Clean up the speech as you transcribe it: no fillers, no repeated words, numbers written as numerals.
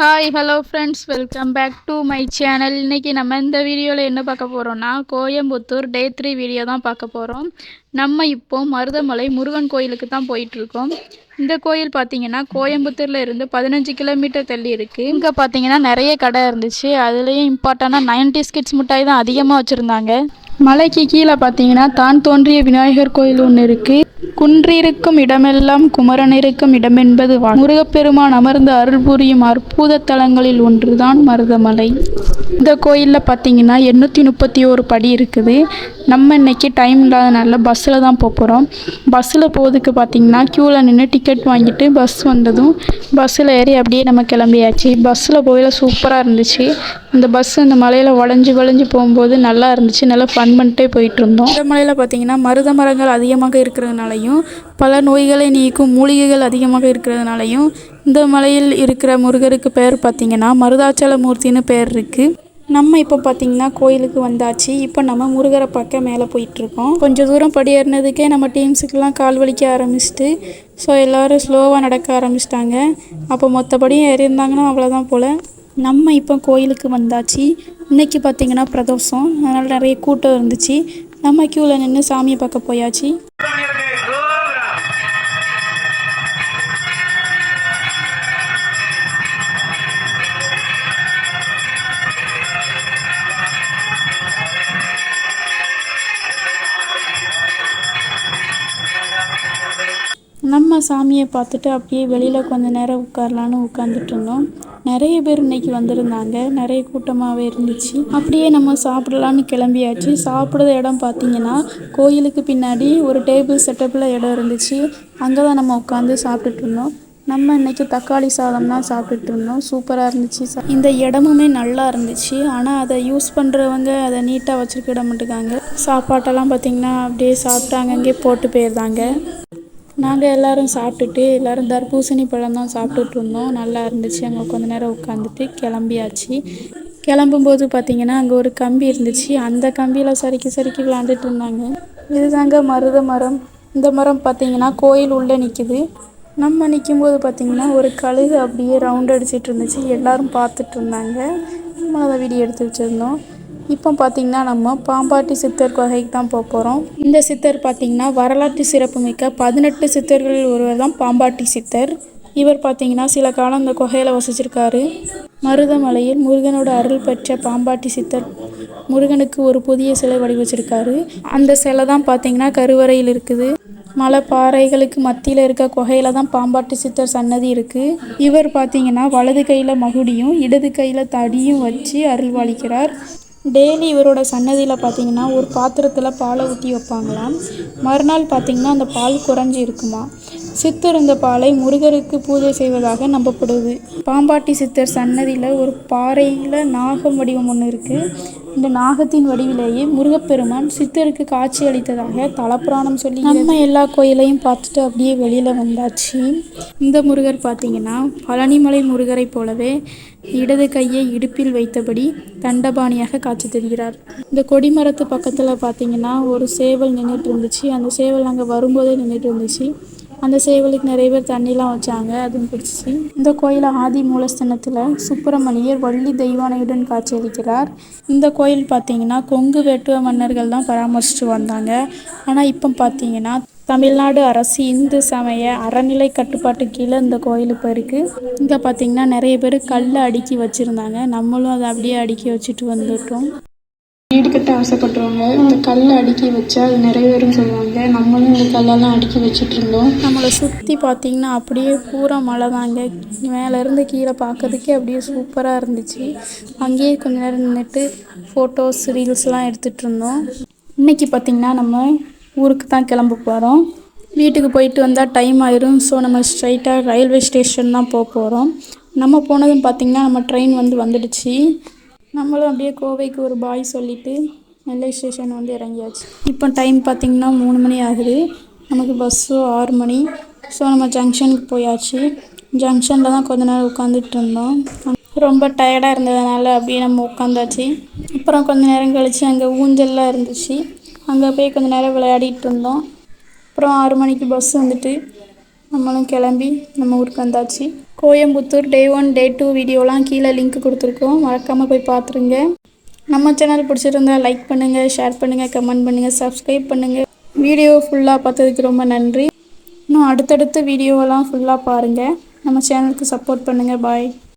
Hi hello friends, welcome back to my channel. இன்றைக்கி நம்ம இந்த வீடியோவில் என்ன பார்க்க போகிறோன்னா, கோயம்புத்தூர் டே 3 வீடியோ தான் பார்க்க போகிறோம். நம்ம இப்போ மருதமலை முருகன் கோயிலுக்கு தான் போயிட்டுருக்கோம். இந்த கோயில் பார்த்திங்கன்னா கோயம்புத்தூரில் இருந்து 15 கிலோமீட்டர் தள்ளி இருக்குது. இங்கே பார்த்திங்கன்னா நிறைய கடை இருந்துச்சு. அதுலேயும் இம்பார்ட்டண்டாக 90s கிட்ஸ் மிட்டாய் தான் அதிகமாக வச்சுருந்தாங்க. மலைக்கு கீழே பார்த்தீங்கன்னா தான் தோன்றிய விநாயகர் கோயில் ஒன்று இருக்குது. குன்றிருக்கும் இடமெல்லாம் குமரன் இருக்கும் இடம் என்பது முருகப்பெருமான் அமர்ந்து அருள் புரியும் அற்புத தலங்களில் ஒன்றுதான் மருதமலை. இந்த கோயிலில் பார்த்தீங்கன்னா 831 படி இருக்குது. நம்ம இன்னைக்கு டைம் இல்லாதனால பஸ்ஸில் தான் போகிறோம். பஸ்ஸில் போகிறதுக்கு பார்த்தீங்கன்னா க்யூவில் நின்று டிக்கெட் வாங்கிட்டு பஸ் வந்ததும் பஸ்ஸில் ஏறி அப்படியே நம்ம கிளம்பியாச்சு. பஸ்ஸில் போயில சூப்பராக இருந்துச்சு. அந்த பஸ் அந்த மலையில் வளைஞ்சு போகும்போது நல்லா இருந்துச்சு. நல்லா ஃபன் பண்ணிட்டே போயிட்டு இருந்தோம். இந்த மலையில் பார்த்தீங்கன்னா மருத மரங்கள் அதிகமாக இருக்கிறதுனாலையும் பல நோய்களை நீக்கும் மூலிகைகள் அதிகமாக இருக்கிறதுனாலையும் இந்த மலையில் இருக்கிற முருகருக்கு பேர் பார்த்திங்கன்னா மருதாச்சல மூர்த்தின்னு பேர் இருக்குது. நம்ம இப்போ பார்த்திங்கன்னா கோயிலுக்கு வந்தாச்சு. இப்போ நம்ம முருகரை பார்க்க மேலே போயிட்டுருக்கோம். கொஞ்சம் தூரம் படி ஏறினதுக்கே நம்ம டீம்ஸுக்கெல்லாம் கால் வலிக்க ஆரம்பிச்சிட்டு ஸோ எல்லோரும் ஸ்லோவாக நடக்க ஆரம்பிச்சிட்டாங்க. அப்போ மொத்தப்படியும் ஏறியிருந்தாங்கன்னா அவ்வளோதான் போல். நம்ம இப்போ கோயிலுக்கு வந்தாச்சு. இன்றைக்கி பார்த்திங்கன்னா பிரதோஷம், அதனால் நிறைய கூட்டம் இருந்துச்சு. நம்ம க்யூவில் நின்று சாமியை பார்க்க போயாச்சு. நம்ம சாமியை பார்த்துட்டு அப்படியே வெளியில் கொஞ்சம் நேரம் உட்காரலான்னு உட்காந்துட்டு இருந்தோம். நிறைய பேர் இன்றைக்கி வந்திருந்தாங்க. நிறைய கூட்டமாகவே இருந்துச்சு. அப்படியே நம்ம சாப்பிடலான்னு கிளம்பியாச்சு. சாப்பிட்ற இடம் பார்த்திங்கன்னா கோயிலுக்கு பின்னாடி ஒரு டேபிள் செட்டப்பில் இடம் இருந்துச்சு. அங்கே தான் நம்ம உட்காந்து சாப்பிட்டுட்டு இருந்தோம். நம்ம இன்றைக்கி தக்காளி சாதம் தான் சாப்பிட்டுட்டு இருந்தோம். சூப்பராக இருந்துச்சு. இந்த இடமுமே நல்லா இருந்துச்சு. ஆனால் அதை யூஸ் பண்ணுறவங்க அதை நீட்டாக வச்சுருக்க மாட்டேங்காங்க. சாப்பாட்டெல்லாம் பார்த்திங்கன்னா அப்படியே சாப்பிட்டாங்க, அங்கேயே போட்டு போயிருந்தாங்க. நாங்கள் எல்லோரும் சாப்பிட்டுட்டு எல்லோரும் தர்பூசணி பழம் தான் சாப்பிட்டுட்டு இருந்தோம். நல்லா இருந்துச்சு. அங்கே கொஞ்ச நேரம் உட்காந்துட்டு கிளம்பியாச்சு. கிளம்பும்போது பார்த்திங்கன்னா அங்கே ஒரு கம்பி இருந்துச்சு. அந்த கம்பியில் சறுக்கி விளாண்டுட்டு இருந்தாங்க. இதுதாங்க மருத மரம். இந்த மரம் பார்த்திங்கன்னா கோயில் உள்ளே நிற்கிது. நம்ம நிற்கும்போது பார்த்திங்கன்னா ஒரு கழுகு அப்படியே ரவுண்ட் அடிச்சிட்டு இருந்துச்சு. எல்லோரும் பார்த்துட்டு இருந்தாங்க. நம்ம அதை வீடியோ எடுத்து வச்சுருந்தோம். இப்போ பார்த்திங்கன்னா நம்ம பாம்பாட்டி சித்தர் குகைக்கு தான் போகிறோம். இந்த சித்தர் பார்த்திங்கன்னா வரலாற்று சிறப்புமிக்க 18 சித்தர்களில் ஒருவர் தான் பாம்பாட்டி சித்தர். இவர் பார்த்திங்கன்னா சில காலம் இந்த குகையில் வசிச்சிருக்காரு. மருதமலையில் முருகனோட அருள் பெற்ற பாம்பாட்டி சித்தர் முருகனுக்கு ஒரு புதிய சிலை வடிவச்சிருக்காரு. அந்த சிலை தான் பார்த்திங்கன்னா கருவறையில் இருக்குது. மலை பாறைகளுக்கு மத்தியில் இருக்க குகையில் தான் பாம்பாட்டி சித்தர் சன்னதி இருக்குது. இவர் பார்த்திங்கன்னா வலது கையில் மகுடியும் இடது கையில் தடியும் வச்சு அருள்வாளிக்கிறார். டெய்லி இவரோட சன்னதியில் பார்த்திங்கன்னா ஒரு பாத்திரத்தில் பாலை ஊற்றி வைப்பாங்களாம். மறுநாள் பார்த்திங்கன்னா அந்த பால் குறைஞ்சி இருக்குமா. சித்தர் இந்த பாலை முருகருக்கு பூஜை செய்வதாக நம்பப்படுது. பாம்பாட்டி சித்தர் சன்னதியில் ஒரு பாறையில் நாகம் வடிவம் ஒன்று இருக்குது. இந்த நாகத்தின் வடிவிலேயே முருகப்பெருமான் சித்தருக்கு காட்சி அளித்ததாக தலப்புராணம் சொல்லி நம்ம எல்லா கோயிலையும் பார்த்துட்டு அப்படியே வெளியில் வந்தாச்சு. இந்த முருகர் பார்த்திங்கன்னா பழனிமலை முருகரை போலவே இடது கையை இடுப்பில் வைத்தபடி தண்டபாணியாக காட்சி தருகிறார். இந்த கொடிமரத்து பக்கத்தில் பார்த்திங்கன்னா ஒரு சேவல் நின்றுட்டு இருந்துச்சு. அந்த சேவல் அங்கே வரும்போதே நின்றுட்டு இருந்துச்சு. அந்த சேவலுக்கு நிறைய பேர் தண்ணிலாம் வச்சாங்க, அதுவும் பிடிச்சிச்சு. இந்த கோயில் ஆதி மூலஸ்தானத்தில் சுப்பிரமணியர் வள்ளி தெய்வானையுடன் காட்சியளிக்கிறார். இந்த கோயில் பார்த்திங்கன்னா கொங்கு வேட்டுவ மன்னர்கள் தான் பராமரிச்சுட்டு வந்தாங்க. ஆனால் இப்போ பார்த்திங்கன்னா தமிழ்நாடு அரசு இந்து சமய அறநிலை கட்டுப்பாட்டு கீழே இந்த கோயில் இப்போ இருக்குது. இங்கே பார்த்திங்கன்னா நிறைய பேர் கல்லை அடுக்கி வச்சுருந்தாங்க. நம்மளும் அதை அப்படியே அடுக்கி வச்சுட்டு வந்துட்டோம். வீடு கட்ட ஆசைப்பட்டவங்க இந்த கல்லை அடுக்கி வச்சா அது நிறைவேறும் சொல்லுவாங்க. நம்மளும் இந்த கல்லெல்லாம் அடுக்கி வச்சுட்டு இருந்தோம். நம்மளை சுற்றி பார்த்திங்கன்னா அப்படியே பூரா மலை தாங்க. மேலேருந்து கீழே பார்க்கறதுக்கே அப்படியே சூப்பராக இருந்துச்சு. அங்கேயே கொஞ்ச நேரம் நின்றுட்டு ஃபோட்டோஸ் ரீல்ஸ்லாம் எடுத்துகிட்டு இருந்தோம். இன்றைக்கி பார்த்திங்கன்னா நம்ம ஊருக்கு தான் கிளம்ப போகிறோம். வீட்டுக்கு போயிட்டு வந்தால் டைம் ஆயிரும். ஸோ நம்ம ஸ்ட்ரைட்டாக ரயில்வே ஸ்டேஷன் தான் போகிறோம். நம்ம போனதும் பார்த்திங்கன்னா நம்ம ட்ரெயின் வந்துடுச்சு. நம்மளும் அப்படியே கோவைக்கு ஒரு பாய் சொல்லிவிட்டு நெல்லை ஸ்டேஷன் இறங்கியாச்சு. இப்போ டைம் பார்த்திங்கன்னா 3 மணி ஆகுது. நமக்கு பஸ்ஸு 6 மணி. ஸோ நம்ம ஜங்ஷனுக்கு போயாச்சு. ஜங்ஷனில் தான் கொஞ்ச நேரம் உட்காந்துட்டு இருந்தோம். ரொம்ப டயர்டாக இருந்ததுனால அப்படியே நம்ம உட்காந்தாச்சு. அப்புறம் கொஞ்சம் நேரம் கழித்து அங்கே ஊஞ்சல்லாம் இருந்துச்சு. அங்கே போய் கொஞ்சம் நேரம் விளையாடிட்டு இருந்தோம். அப்புறம் 6 மணிக்கு பஸ் வந்துட்டு நம்மளும் கிளம்பி நம்ம ஊருக்கு வந்தாச்சு. கோயம்புத்தூர் டே 1 டே 2 வீடியோலாம் கீழே லிங்க் கொடுத்துருக்கோம், மறக்காமல் போய் பார்த்துருங்க. நம்ம சேனல் பிடிச்சிருந்தா லைக் பண்ணுங்கள், ஷேர் பண்ணுங்கள், கமெண்ட் பண்ணுங்கள், சப்ஸ்கிரைப் பண்ணுங்கள். வீடியோ ஃபுல்லாக பார்த்ததுக்கு ரொம்ப நன்றி. இன்னும் அடுத்தடுத்த வீடியோவெல்லாம் ஃபுல்லாக பாருங்கள். நம்ம சேனலுக்கு சப்போர்ட் பண்ணுங்கள். பாய்.